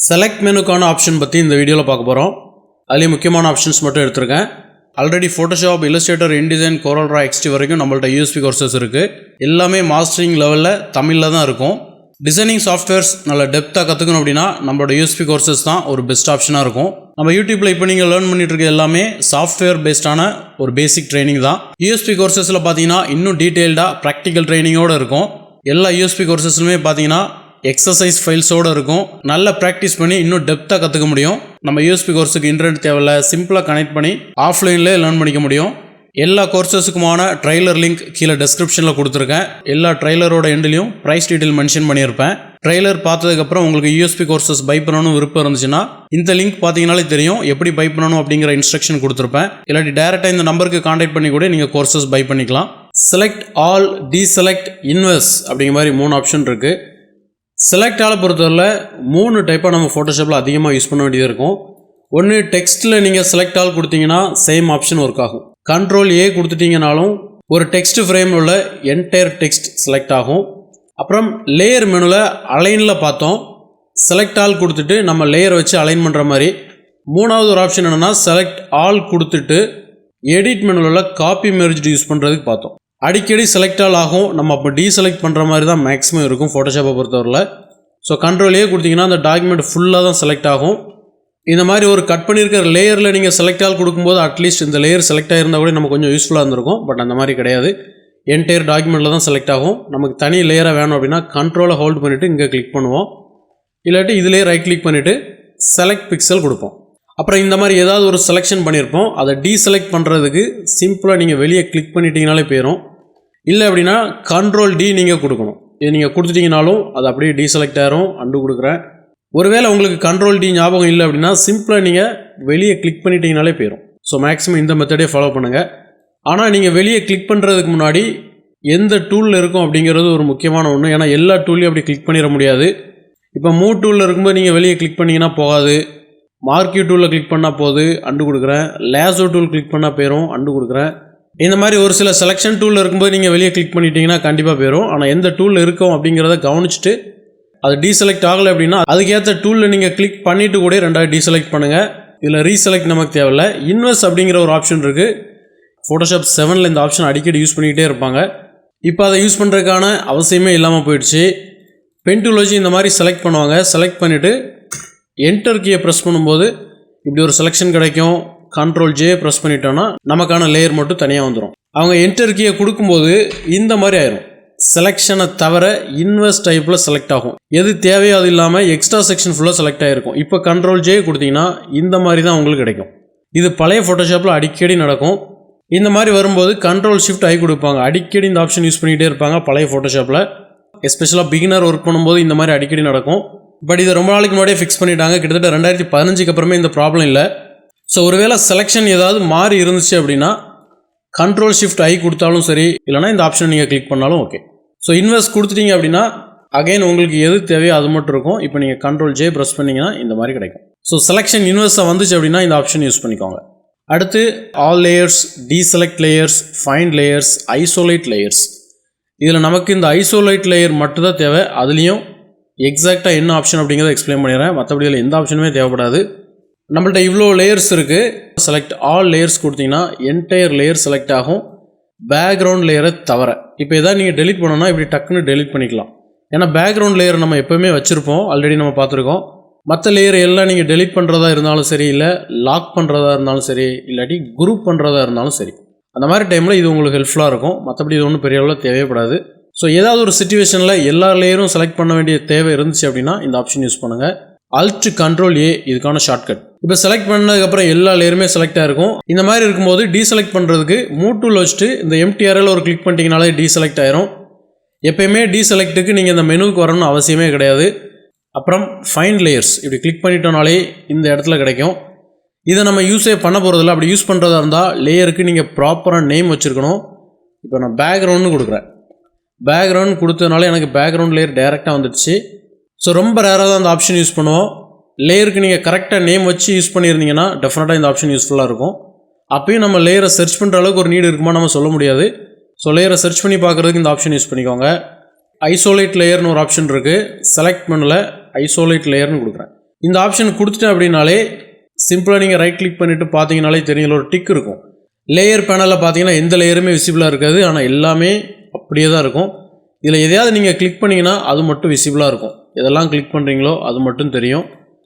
Select மெனுக்கான option பற்றி இந்த வீடியோவில் பார்க்க போகிறோம். அதுலேயும் முக்கியமான ஆப்ஷன்ஸ் மட்டும் எடுத்திருக்கேன். Already Photoshop, Illustrator, InDesign, CorelDRAW, XD வரைக்கும் நம்மள்ட்ட யூஎஸ்பி கோர்சஸ் இருக்குது. எல்லாமே மாஸ்டரிங் லெவலில் தமிழில் தான் இருக்கும். டிசைனிங் சாஃப்ட்வேர்ஸ் நல்ல டெப்த்தாக கற்றுக்கணும் அப்படின்னா நம்மளோட யூஎஸ்பி கோர்சஸ் தான் ஒரு பெஸ்ட் ஆப்ஷனாக இருக்கும். நம்ம யூடியூப்பில் இப்போ நீங்கள் லேர்ன் பண்ணிட்டு இருக்க எல்லாமே சாஃப்ட்வேர் பேஸ்டான ஒரு பேசிக் ட்ரைனிங் தான். யூஎஸ்பி கோர்சஸில் பார்த்தீங்கன்னா இன்னும் டீட்டெயில்டாக ப்ராக்டிக்கல் ட்ரைனிங்கோடு இருக்கும். எல்லா யூஎஸ்பி கோர்சஸ்லுமே பார்த்தீங்கன்னா எக்ஸசைஸ் ஃபைல்ஸோடு இருக்கும். நல்ல ப்ராக்டிஸ் பண்ணி இன்னும் டெப்த்தாக கற்றுக்க முடியும். நம்ம யூஎஸ்பி கோர்ஸுக்கு இன்டர்நெட் தேவையில்லை, சிம்பிளாக கனெக்ட் பண்ணி ஆஃப்லைன்லேயே லேர்ன் பண்ணிக்க முடியும். எல்லா கோர்சஸுக்குமான ட்ரைலர் லிங்க் கீழே டெஸ்கிரிப்ஷனில் கொடுத்துருக்கேன். எல்லா ட்ரைலரோட எண்ட்லையும் ப்ரைஸ் டீட்டெயில் மென்ஷன் பண்ணியிருப்பேன். ட்ரைலர் பார்த்ததுக்கப்புறம் உங்களுக்கு யூஎஸ்பி கோர்சஸ் பை பண்ணணும் விருப்பம் இருந்துச்சுன்னா இந்த லிங்க் பார்த்தீங்கனாலே தெரியும் எப்படி பை பண்ணணும் அப்படிங்கிற இன்ஸ்ட்ரக்ஷன் கொடுத்துருப்பேன். இல்லாட்டி டேரெக்டாக இந்த நம்பருக்கு கான்டாக்ட் பண்ணி கூட நீங்கள் கோர்சஸ் பை பண்ணிக்கலாம். செலக்ட் ஆல், டீசெலக்ட், இன்வெஸ்ட் அப்படிங்கிற மாதிரி 3 ஆப்ஷன் இருக்குது. செலக்ட் ஆலை பொறுத்தவரை 3 டைப்பாக நம்ம ஃபோட்டோஷாப்பில் அதிகமாக யூஸ் பண்ண வேண்டியது இருக்கும். ஒன்று, டெக்ஸ்ட்டில் நீங்கள் செலக்ட் ஆல் கொடுத்தீங்கன்னா சேம் ஆப்ஷன் ஒர்க் ஆகும். Ctrl+A கொடுத்துட்டிங்கனாலும் ஒரு டெக்ஸ்ட் ஃப்ரேமில் உள்ள என்டையர் டெக்ஸ்ட் செலக்ட் ஆகும். அப்புறம் லேயர் மெனுவில் அலைனில் பார்த்தோம், செலக்ட் ஆல் கொடுத்துட்டு நம்ம லேயர் வச்சு அலைன் பண்ணுற மாதிரி. 3வது ஒரு ஆப்ஷன் என்னென்னா செலக்ட் ஆல் கொடுத்துட்டு எடிட் மெனுவில் உள்ள காப்பி மெர்ஜ் யூஸ் பண்ணுறதுக்கு பார்த்தோம். அடிக்கடி செலக்ட் ஆல் ஆகும், நம்ம அப்போ டீசெலக்ட் பண்ணுற மாதிரி தான் மேக்ஸிமம் இருக்கும் ஃபோட்டோஷாப்பை பொறுத்தவரையில். ஸோ Ctrl+A கொடுத்தீங்கன்னா அந்த டாக்குமெண்ட் ஃபுல்லாக தான் செலக்ட் ஆகும். இந்த மாதிரி ஒரு கட் பண்ணியிருக்கிற லேயரில் நீங்கள் செலக்ட் ஆல் கொடுக்கும்போது அட்லீஸ்ட் இந்த லேயர் செலக்ட் ஆகிருந்தால் கூட நம்ம கொஞ்சம் யூஸ்ஃபுல்லாக இருந்திருக்கும். பட் அந்த மாதிரி கிடையாது, என்டையர் டாக்குமெண்ட்டில் தான் செலக்ட் ஆகும். நமக்கு தனி லேயராக வேணும் அப்படின்னா கண்ட்ரோலை ஹோல்ட் பண்ணிவிட்டு இங்கே கிளிக் பண்ணுவோம். இல்லாட்டி இதிலே ரைட் கிளிக் பண்ணிவிட்டு செலக்ட் பிக்சல் கொடுப்போம். அப்புறம் இந்த மாதிரி ஏதாவது ஒரு செலெக்ஷன் பண்ணியிருப்போம், அதை டீசெலக்ட் பண்ணுறதுக்கு சிம்பிளாக நீங்கள் வெளியே கிளிக் பண்ணிட்டீங்கனாலே போயிடும். இல்லை அப்படின்னா Ctrl+D நீங்கள் கொடுக்கணும். இது நீங்கள் கொடுத்துட்டிங்கனாலும் அது அப்படியே டீசெலக்ட் ஆகிரும். அண்டு கொடுக்குறேன். ஒருவேளை உங்களுக்கு Ctrl+D ஞாபகம் இல்லை அப்படின்னா சிம்பிளாக நீங்கள் வெளியே கிளிக் பண்ணிட்டீங்கனாலே போயிடும். ஸோ மேக்ஸிமம் இந்த மெத்தடே ஃபாலோ பண்ணுங்கள். ஆனால் நீங்கள் வெளியே கிளிக் பண்ணுறதுக்கு முன்னாடி எந்த டூலில் இருக்கும் அப்படிங்கிறது ஒரு முக்கியமான ஒன்று. ஏன்னா எல்லா டூல்லையும் அப்படி கிளிக் பண்ணிட முடியாது. இப்போ மூவ் டூலில் இருக்கும்போது நீங்கள் வெளியே கிளிக் பண்ணிங்கன்னா போகாது. மார்க்யூ டூலில் கிளிக் பண்ணால் போகுது, அண்டு கொடுக்குறேன். லேசோ டூல் கிளிக் பண்ணால் போயிடும், அண்டு கொடுக்குறேன். இந்த மாதிரி ஒரு சில செலெக்ஷன் டூலில் இருக்கும்போது நீங்கள் வெளியே கிளிக் பண்ணிட்டீங்கன்னா கண்டிப்பாக போயிடும். ஆனால் எந்த டூலில் இருக்கும் அப்படிங்கிறத கவனிச்சுட்டு அது டீசெலக்ட் ஆகலை அப்படின்னா அதுக்கேற்ற டூலில் நீங்கள் கிளிக் பண்ணிவிட்டு கூட 2வது டீசெலக்ட் பண்ணுங்கள். இதில் ரீசெலக்ட் நமக்கு தேவையில்லை. இன்வெஸ்ட் அப்படிங்கிற ஒரு ஆப்ஷன் இருக்குது. ஃபோட்டோஷாப் 7ல் இந்த ஆப்ஷன் அடிக்கடி யூஸ் பண்ணிக்கிட்டே இருப்பாங்க. இப்போ அதை யூஸ் பண்ணுறதுக்கான அவசியமே இல்லாமல் போயிடுச்சு. பென் டூல் வச்சு இந்த மாதிரி செலக்ட் பண்ணுவாங்க. செலக்ட் பண்ணிவிட்டு என்டர் கீயை ப்ரெஸ் பண்ணும்போது இப்படி ஒரு செலெக்ஷன் கிடைக்கும். Ctrl+J ப்ரெஸ் பண்ணிட்டோன்னா நமக்கான லேயர் மட்டும் தனியாக வந்துடும். அவங்க என்டர் கீயை கொடுக்கும்போது இந்த மாதிரி ஆயிரும். செலெக்ஷனை தவிர இன்வெஸ்ட் டைப்பில் செலக்ட் ஆகும். எது தேவையோ அது இல்லாமல் எக்ஸ்ட்ரா செக்ஷன் ஃபுல்லாக செலக்ட் ஆகிருக்கும். இப்போ Ctrl+J கொடுத்தீங்கன்னா இந்த மாதிரி தான் உங்களுக்கு கிடைக்கும். இது பழைய ஃபோட்டோஷாப்பில் அடிக்கடி நடக்கும். இந்த மாதிரி வரும்போது Ctrl+Shift+I கொடுப்பாங்க. அடிக்கடி இந்த ஆப்ஷன் யூஸ் பண்ணிகிட்டே இருப்பாங்க பழைய ஃபோட்டோஷாப்பில். எஸ்பெஷலாக பிகினர் ஒர்க் பண்ணும்போது இந்த மாதிரி அடிக்கடி நடக்கும். பட் இதை ரொம்ப நாளைக்கு முன்னாடியே ஃபிக்ஸ் பண்ணிட்டாங்க. கிட்டத்தட்ட 2015க்கு அப்புறமே இந்த ப்ராப்ளம் இல்லை. ஸோ ஒருவேளை செலெக்ஷன் ஏதாவது மாறி இருந்துச்சு அப்படின்னா Ctrl+Shift+I கொடுத்தாலும் சரி, இல்லைனா இந்த ஆப்ஷன் நீங்கள் கிளிக் பண்ணாலும் ஓகே. ஸோ இன்வெஸ்ட் கொடுத்துட்டீங்க அப்படின்னா அகைன் உங்களுக்கு எது தேவையோ அது மட்டும் இருக்கும். இப்போ நீங்கள் Ctrl+J ப்ரெஸ் பண்ணிங்கன்னா இந்த மாதிரி கிடைக்கும். ஸோ செலெக்ஷன் இன்வெஸ்ட்டாக வந்துச்சு அப்படின்னா இந்த ஆப்ஷன் யூஸ் பண்ணிக்கோங்க. அடுத்து all layers, deselect layers, find layers, isolate layers. இதில் நமக்கு இந்த ஐசோலேட் லேயர் மட்டும்தான் தேவை. அதுலேயும் எக்ஸாக்டாக என்ன ஆப்ஷன் அப்படிங்கிறத எக்ஸ்பிளைன் பண்ணிடுறேன். மற்றபடி இதில் எந்த ஆப்ஷனுமே தேவைப்படாது. நம்மள்ட்ட இவ்வளோ லேயர்ஸ் இருக்குது. செலக்ட் ஆல் லேயர்ஸ் கொடுத்தீங்கன்னா என்டையர் லேயர் செலக்ட் ஆகும், பேக்ரவுண்ட் லேயரை தவிர. இப்போ எதாவது நீங்கள் டெலிட் பண்ணோன்னா இப்படி டக்குன்னு டெலிட் பண்ணிக்கலாம். ஏன்னா பேக்ரவுண்ட் லேயர் நம்ம எப்போவுமே வச்சுருப்போம், ஆல்ரெடி நம்ம பார்த்துருக்கோம். மற்ற லேயர் எல்லாம் நீங்கள் டெலிட் பண்ணுறதா இருந்தாலும் சரி, இல்லை லாக் பண்ணுறதா இருந்தாலும் சரி, இல்லாட்டி குரூப் பண்ணுறதா இருந்தாலும் சரி, அந்த மாதிரி டைமில் இது உங்களுக்கு ஹெல்ப்ஃபுல்லாக இருக்கும். மற்றபடி இது ஒன்றும் பெரிய அளவில் தேவைப்படாது. ஸோ ஏதாவது ஒரு சுச்சுவேஷனில் எல்லா லேயரும் செலக்ட் பண்ண வேண்டிய தேவை இருந்துச்சு அப்படின்னா இந்த ஆப்ஷன் யூஸ் பண்ணுங்கள். Alt Ctrl+A இதுக்கான ஷார்ட்கட். இப்போ செலக்ட் பண்ணதுக்கப்புறம் எல்லா லேயருமே செலக்ட் ஆகிருக்கும். இந்த மாதிரி இருக்கும்போது டீசெலக்ட் பண்ணுறதுக்கு மூவ் டூல் வச்சுட்டு இந்த MTRL ஒரு கிளிக் பண்ணிட்டீங்கனாலே டீசெலக்ட் ஆயிரும். எப்போயுமே டீசெலக்ட்டுக்கு நீங்கள் இந்த மெனுவுக்கு வரணும்னு அவசியமே கிடையாது. அப்புறம் ஃபைண்ட் லேயர்ஸ் இப்படி கிளிக் பண்ணிட்டோனாலே இந்த இடத்துல கிடைக்கும். இதை நம்ம யூஸே பண்ண போகிறதில்ல. அப்படி யூஸ் பண்ணுறதா இருந்தால் லேயருக்கு நீங்கள் ப்ராப்பராக நேம் வச்சுருக்கணும். இப்போ நான் பேக்ரவுண்ட்னு கொடுக்குறேன். பேக்ரவுண்ட் கொடுத்ததுனால எனக்கு பேக்ரவுண்ட் லேயர் டேரெக்டாக வந்துடுச்சு. ஸோ ரொம்ப ரேராக தான் அந்த ஆப்ஷன் யூஸ் பண்ணுவோம். லேயருக்கு நீங்கள் கரெக்டாக நேம் வச்சு யூஸ் பண்ணியிருந்தீங்கன்னா டெஃபினட்டாக இந்த ஆப்ஷன் யூஸ்ஃபுல்லாக இருக்கும். அப்பயும் நம்ம லேயரை சர்ச் பண்ணுற அளவுக்கு ஒரு நீடு இருக்குமா நம்ம சொல்ல முடியாது. ஸோ லேயரை சர்ச் பண்ணி பார்க்குறதுக்கு இந்த ஆப்ஷன் யூஸ் பண்ணிக்கோங்க. ஐசோலேட் லேயர்னு ஒரு ஆப்ஷன் இருக்குது. செலக்ட் மெனுவில் ஐசோலேட் லேயர்னு கொடுக்குறேன். இந்த ஆப்ஷன் கொடுத்துட்டேன் அப்படின்னாலே சிம்பிளாக நீங்கள் ரைட் கிளிக் பண்ணிவிட்டு பார்த்தீங்கனாலே தெரியும் ஒரு டிக் இருக்கும். லேயர் பேனலில் பார்த்தீங்கன்னா எந்த லேயருமே விசிபிளாக இருக்காது, ஆனால் எல்லாமே அப்படியே தான் இருக்கும். இதில் எதையாவது நீங்கள் கிளிக் பண்ணிங்கன்னா அது மட்டும் விசிபிளாக இருக்கும். எதெல்லாம் கிளிக் பண்ணுறீங்களோ அது மட்டும் தெரியும்.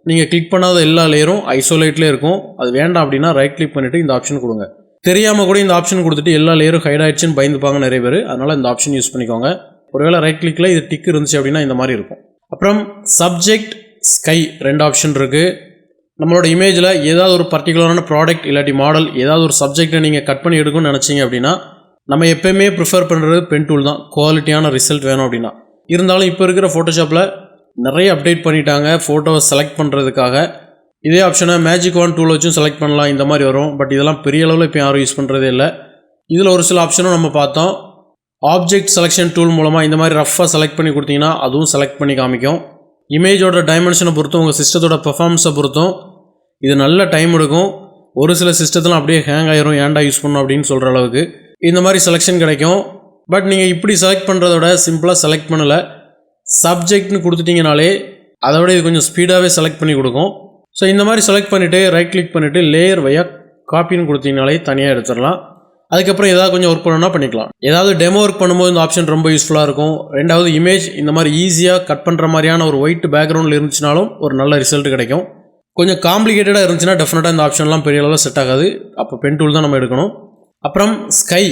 நீங்கள் கிளிக் பண்ணாத எல்லா லேயரும் ஐசோலேட்லேயே இருக்கும். அது வேண்டாம் அப்படின்னா ரைட் கிளிக் பண்ணிவிட்டு இந்த ஆப்ஷன் கொடுங்க. தெரியாமல் கூட இந்த ஆப்ஷன் கொடுத்துட்டு எல்லா லேயரும் ஹைட் ஆகிடுச்சுன்னு பயந்துப்பாங்க நிறைய பேர். அதனால் இந்த ஆப்ஷன் யூஸ் பண்ணிக்கோங்க. ஒருவேளை ரைட் கிளிக்கில் இது டிக் இருந்துச்சு அப்படின்னா இந்த மாதிரி இருக்கும். அப்புறம் சப்ஜெக்ட், ஸ்கை 2 ஆப்ஷன் இருக்குது. நம்மளோட இமேஜில் ஏதாவது ஒரு பர்டிகுலரான ப்ராடக்ட் இல்லாட்டி மாடல் ஏதாவது ஒரு சப்ஜெக்டை நீங்கள் கட் பண்ணி எடுக்கணும்னு நினச்சிங்க அப்படின்னா நம்ம எப்போயுமே ப்ரிஃபர் பண்ணுறது பென் டூல் தான். குவாலிட்டியான ரிசல்ட் வேணும் அப்படின்னா. இருந்தாலும் இப்போ இருக்கிற ஃபோட்டோஷாப்பில் நிறைய அப்டேட் பண்ணிட்டாங்க ஃபோட்டோவை செலக்ட் பண்ணுறதுக்காக. இதே ஆப்ஷனை மேஜிக் ஒன் டூல் வச்சும் செலக்ட் பண்ணலாம், இந்த மாதிரி வரும். பட் இதெல்லாம் பெரிய அளவில் இப்போ யாரும் யூஸ் பண்ணுறதே இல்லை. இதில் ஒரு சில ஆப்ஷனும் நம்ம பார்த்தோம். ஆப்ஜெக்ட் செலெக்ஷன் டூல் மூலமாக இந்த மாதிரி ரஃபாக செலக்ட் பண்ணி கொடுத்தீங்கன்னா அதுவும் செலக்ட் பண்ணி காமிக்கும். இமேஜோட டைமென்ஷனை பொறுத்தும் உங்கள் சிஸ்டத்தோட பெர்ஃபார்மன்ஸை பொறுத்தும் இது நல்ல டைம் எடுக்கும். ஒரு சில சிஸ்டத்தில் அப்படியே ஹேங் ஆயிரும், ஏன்டா யூஸ் பண்ணணும் அப்படின்னு சொல்கிற அளவுக்கு இந்த மாதிரி செலெக்ஷன் கிடைக்கும். பட் நீங்கள் இப்படி செலக்ட் பண்ணுறதோட சிம்பிளாக செலக்ட் பண்ணலை, சப்ஜெக்ட்னு கொடுத்துட்டிங்கனாலே அதை விட இது கொஞ்சம் ஸ்பீடாகவே செலக்ட் பண்ணி கொடுக்கும். ஸோ இந்த மாதிரி செலக்ட் பண்ணிவிட்டு ரைட் கிளிக் பண்ணிவிட்டு லேயர் வையா காப்பின்னு கொடுத்தீங்கனாலே தனியாக எடுத்துடலாம். அதுக்கப்புறம் ஏதாவது கொஞ்சம் ஒர்க் பண்ணணும்னா பண்ணிக்கலாம். ஏதாவது டெமோ ஒர்க் பண்ணும்போது இந்த ஆப்ஷன் ரொம்ப யூஸ்ஃபுல்லாக இருக்கும். ரெண்டாவது இமேஜ் இந்த மாதிரி ஈஸியாக கட் பண்ணுற மாதிரியான ஒரு ஒயிட் பேக்ரவுண்டில் இருந்துச்சுனாலும் ஒரு நல்ல ரிசல்ட் கிடைக்கும். கொஞ்சம் காம்ப்ளிகேட்டடாக இருந்துச்சுன்னா டெஃபினட்டாக இந்த ஆப்ஷன்லாம் பெரிய அளவில் செட் ஆகாது. அப்போ பென் டூல் தான் நம்ம எடுக்கணும். அப்புறம் ஸ்கை,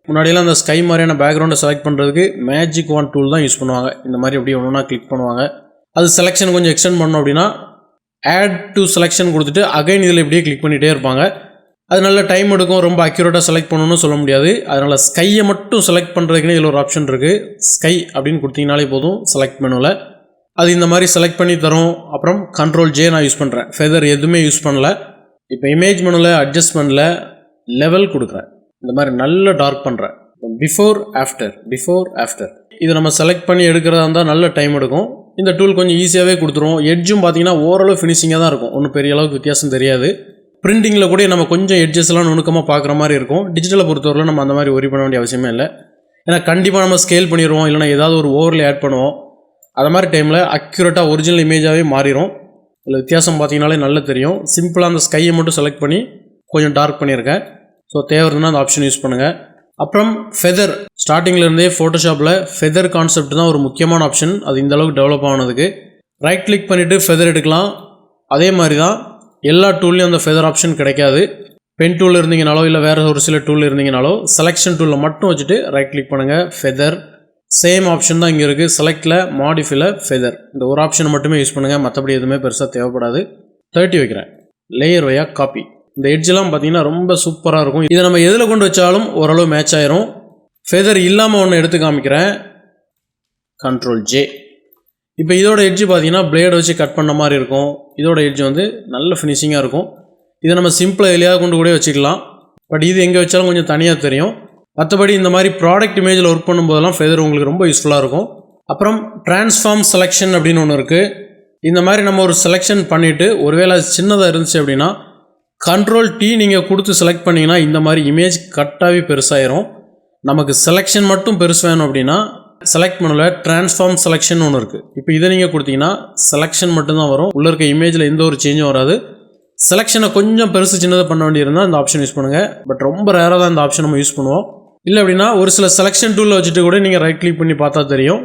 முன்னாடியெல்லாம் அந்த ஸ்கை மாதிரியான பேக்ரவுண்டை செலக்ட் பண்ணுறதுக்கு மேஜிக் ஒன் டூல் தான் யூஸ் பண்ணுவாங்க. இந்த மாதிரி அப்படியே ஒன்றா கிளிக் பண்ணுவாங்க. அது செலெக்ஷன் கொஞ்சம் எக்ஸ்டெண்ட் பண்ணோம் அப்படின்னா ஆட் டு செலெக்ஷன் கொடுத்துட்டு அகைன் இதில் இப்படியே கிளிக் பண்ணிகிட்டே இருப்பாங்க. அது நல்ல டைம் எடுக்கும், ரொம்ப அக்யூரேட்டாக செலக்ட் பண்ணணும்னு சொல்ல முடியாது. அதனால் ஸ்கையை மட்டும் செலக்ட் பண்ணுறதுக்குன்னு இதில் ஒரு ஆப்ஷன் இருக்குது. ஸ்கை அப்படின்னு கொடுத்தீங்கனாலே போதும் செலக்ட் மெனுவில் அது இந்த மாதிரி செலக்ட் பண்ணி தரும். அப்புறம் Ctrl+J நான் யூஸ் பண்ணுறேன், ஃபெதர் எதுவுமே யூஸ் பண்ணல. இப்போ இமேஜ் மெனுவில் அட்ஜஸ்ட்மெண்ட்டில் லெவல் கொடுக்குறேன், இந்த மாதிரி நல்ல டார்க் பண்ணுறேன். பிஃபோர் ஆஃப்டர் இதை நம்ம செலக்ட் பண்ணி எடுக்கிறதா இருந்தால் நல்ல டைம் எடுக்கும். இந்த டூல் கொஞ்சம் ஈஸியாகவே கொடுத்துரும். எட்ஜும் பார்த்தீங்கன்னா ஓரளவு ஃபினிஷிங்காக தான் இருக்கும், ஒன்றும் பெரிய அளவுக்கு வித்தியாசம் தெரியாது. பிரிண்டிங்கில் கூட நம்ம கொஞ்சம் எட்ஜஸ்லாம் நுணுக்கமாக பார்க்குற மாதிரி இருக்கும். டிஜிட்டலை பொறுத்தவரை நம்ம அந்த மாதிரி ஒரி பண்ண வேண்டிய அவசியமே இல்லை. ஏன்னா கண்டிப்பாக நம்ம ஸ்கேல் பண்ணிடுவோம், இல்லைனா ஏதாவது ஒரு ஓவரில் ஆட் பண்ணுவோம். அது மாதிரி டைமில் அக்யூரேட்டாக ஒரிஜினல் இமேஜாகவே மாறிடும். இதில் வித்தியாசம் பார்த்தீங்கனாலே நல்லா தெரியும். சிம்பிளாக அந்த ஸ்கையை மட்டும் செலக்ட் பண்ணி கொஞ்சம் டார்க் பண்ணியிருக்கேன். ஸோ தேவைன்னா அந்த ஆப்ஷன் யூஸ் பண்ணுங்கள். அப்புறம் ஃபெதர், ஸ்டார்டிங்லேருந்தே ஃபோட்டோஷாப்பில் ஃபெதர் கான்செப்ட் தான் ஒரு முக்கியமான ஆப்ஷன். அது இந்த அளவுக்கு டெவலப் ஆனதுக்கு ரைட் கிளிக் பண்ணிவிட்டு ஃபெதர் எடுக்கலாம். அதே மாதிரி தான் எல்லா டூல்லையும் அந்த ஃபெதர் ஆப்ஷன் கிடைக்காது. பென் டூல் இருந்தீங்கனாலோ இல்லை வேறு ஒரு சில டூல் இருந்தீங்கனாலோ செலெக்ஷன் டூலில் மட்டும் வச்சுட்டு ரைட் கிளிக் பண்ணுங்கள், ஃபெதர். சேம் ஆப்ஷன் தான் இங்கே இருக்குது. செலக்டில் மாடிஃபைல ஃபெதர், இந்த ஒரு ஆப்ஷனை மட்டுமே யூஸ் பண்ணுங்கள், மற்றபடி எதுவுமே பெருசாக தேவைப்படாது. 30 வைக்கிறேன். லேயர் வையா காப்பி. இந்த எட்ஜெலாம் பார்த்தீங்கன்னா ரொம்ப சூப்பராக இருக்கும். இதை நம்ம எதில் கொண்டு வச்சாலும் ஓரளவு மேட்ச் ஆயிரும். ஃபெதர் இல்லாமல் ஒன்று எடுத்து காமிக்கிறேன், Ctrl+J. இப்போ இதோட எட்ஜு பார்த்தீங்கன்னா பிளேடை வச்சு கட் பண்ண மாதிரி இருக்கும். இதோட எட்ஜ் வந்து நல்ல ஃபினிஷிங்காக இருக்கும். இதை நம்ம சிம்பிளாக எளியாக கொண்டு கூட வச்சுக்கலாம். பட் இது எங்கே வச்சாலும் கொஞ்சம் தனியாக தெரியும். மற்றபடி இந்த மாதிரி ப்ராடக்ட் இமேஜில் ஒர்க் பண்ணும்போதெல்லாம் ஃபெதர் உங்களுக்கு ரொம்ப யூஸ்ஃபுல்லாக இருக்கும். அப்புறம் ட்ரான்ஸ்ஃபார்ம் செலெக்ஷன் அப்படின்னு ஒன்று இருக்குது. இந்த மாதிரி நம்ம ஒரு செலெக்ஷன் பண்ணிவிட்டு ஒருவேளை அது சின்னதாக இருந்துச்சு அப்படின்னா Ctrl+T நீங்கள் கொடுத்து செலக்ட் பண்ணிங்கன்னா இந்த மாதிரி இமேஜ் கட்டாகவே பெருசாயிரும். நமக்கு செலெக்ஷன் மட்டும் பெருசு வேணும் அப்படின்னா செலக்ட் பண்ணுவில் ட்ரான்ஸ்ஃபார்ம் செலெக்ஷன் ஒன்று இருக்குது. இப்போ இதை நீங்கள் கொடுத்தீங்கன்னா செலெக்ஷன் மட்டும்தான் வரும், உள்ளே இருக்க இமேஜில் எந்த ஒரு சேஞ்சும் வராது. செலெக்ஷனை கொஞ்சம் பெருசு சின்னதாக பண்ண வேண்டியிருந்தால் இந்த ஆப்ஷன் யூஸ் பண்ணுங்கள். பட் ரொம்ப ரேராக தான் இந்த ஆப்ஷன் நம்ம யூஸ் பண்ணுவோம். இல்லை அப்படின்னா ஒரு சில செலெக்ஷன் டூலில் வச்சுட்டு கூட நீங்கள் ரைட் கிளிக் பண்ணி பார்த்தா தெரியும்,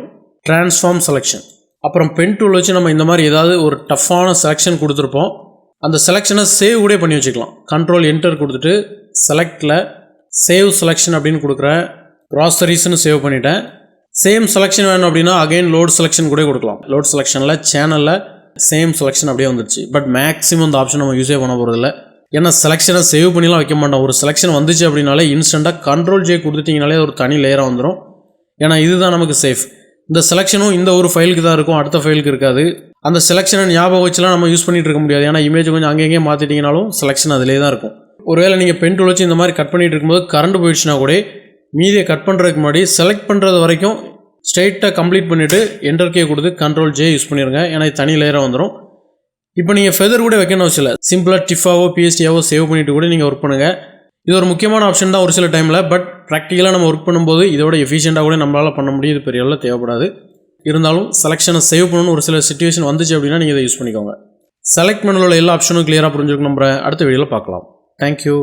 ட்ரான்ஸ்ஃபார்ம் செலெக்ஷன். அப்புறம் பென் டூல் வச்சு நம்ம இந்த மாதிரி ஏதாவது ஒரு டஃப்பான செலெக்ஷன் கொடுத்துருப்போம், அந்த செலெக்ஷனை சேவ் கூட பண்ணி வச்சுக்கலாம். Ctrl+Enter கொடுத்துட்டு செலக்டில் சேவ் செலெக்ஷன் அப்படின்னு கொடுக்குறேன். க்ராசரிஸ்னு சேவ் பண்ணிட்டேன். சேம் செலெக்ஷன் வேணும் அப்படின்னா அகைன் லோட் செலெக்ஷன் கூட கொடுக்கலாம். லோட் செலெக்ஷனில் சேனலில் சேம் செலெக்ஷன் அப்படியே வந்துடுச்சு. பட் மேக்ஸிமம் இந்த ஆப்ஷன் நம்ம யூஸே பண்ண போகிறதில்ல. ஏன்னா செலெக்ஷனை சேவ் பண்ணிலாம் வைக்க மாட்டோம். ஒரு செலெக்ஷன் வந்துச்சு அப்படின்னாலே இன்ஸ்டண்ட்டாக Ctrl+J கொடுத்துட்டிங்கனாலே ஒரு தனி லேயராக வந்துடும். ஏன்னா இதுதான் நமக்கு சேஃப். இந்த செலெக்ஷனும் இந்த ஒரு ஃபைலுக்கு தான் இருக்கும், அடுத்த ஃபைலுக்கு இருக்காது. அந்த செலெக்ஷனை ஞாபகம் வச்சுலாம் நம்ம யூஸ் பண்ணிகிட்டு இருக்க முடியாது. ஏன்னா இமேஜ் கொஞ்சம் அங்கேயே மாற்றிட்டிங்கனாலும் செலெக்ஷன் அதிலே தான் இருக்கும். ஒருவேளை நீங்கள் பென் டூல் வச்சு இந்த மாதிரி கட் பண்ணிகிட்டு இருக்கும்போது கரண்ட் போயிடுச்சுன்னா கூட மீதியை கட் பண்ணுறதுக்கு முன்னாடி செலக்ட் பண்ணுறது வரைக்கும் ஸ்ட்ரெயிட்டாக கம்ப்ளீட் பண்ணிவிட்டு என்டர் கீ கொடுத்து Ctrl+J யூஸ் பண்ணிடுங்க. ஏன்னா இது தனி லேயராக வந்துடும். இப்போ நீங்கள் ஃபெதர் கூட வைக்கணும் அவசியம் இல்லை. சிம்பிளாக டிஃபாவோ பிஎஸ்டியாவோ சேவ் பண்ணிவிட்டு கூட நீங்கள் ஒர்க் பண்ணுங்கள். இது ஒரு முக்கியமான ஆப்ஷன் தான் ஒரு சில டைமில். பட் ப்ராக்டிக்கலாக நம்ம ஒர்க் பண்ணும்போது இதோட எஃபிஷியண்ட்டாக கூட நம்மளால் பண்ண முடியும். இது பெரிய அளவில் தேவைப்படாது. இருந்தாலும் செலெக்ஷனை சேவ் பண்ணணும்னு ஒரு சில சிச்சுவேஷன் வந்துச்சு அப்படின்னா நீங்கள் இதை யூஸ் பண்ணிக்கோங்க. செலக்ட் மெனுவில் எல்லா ஆப்ஷனும் கிளியராக புரிஞ்சுக்கணும் நம்புறேன். அடுத்த வீடியோவில் பார்க்கலாம். தேங்க்யூ.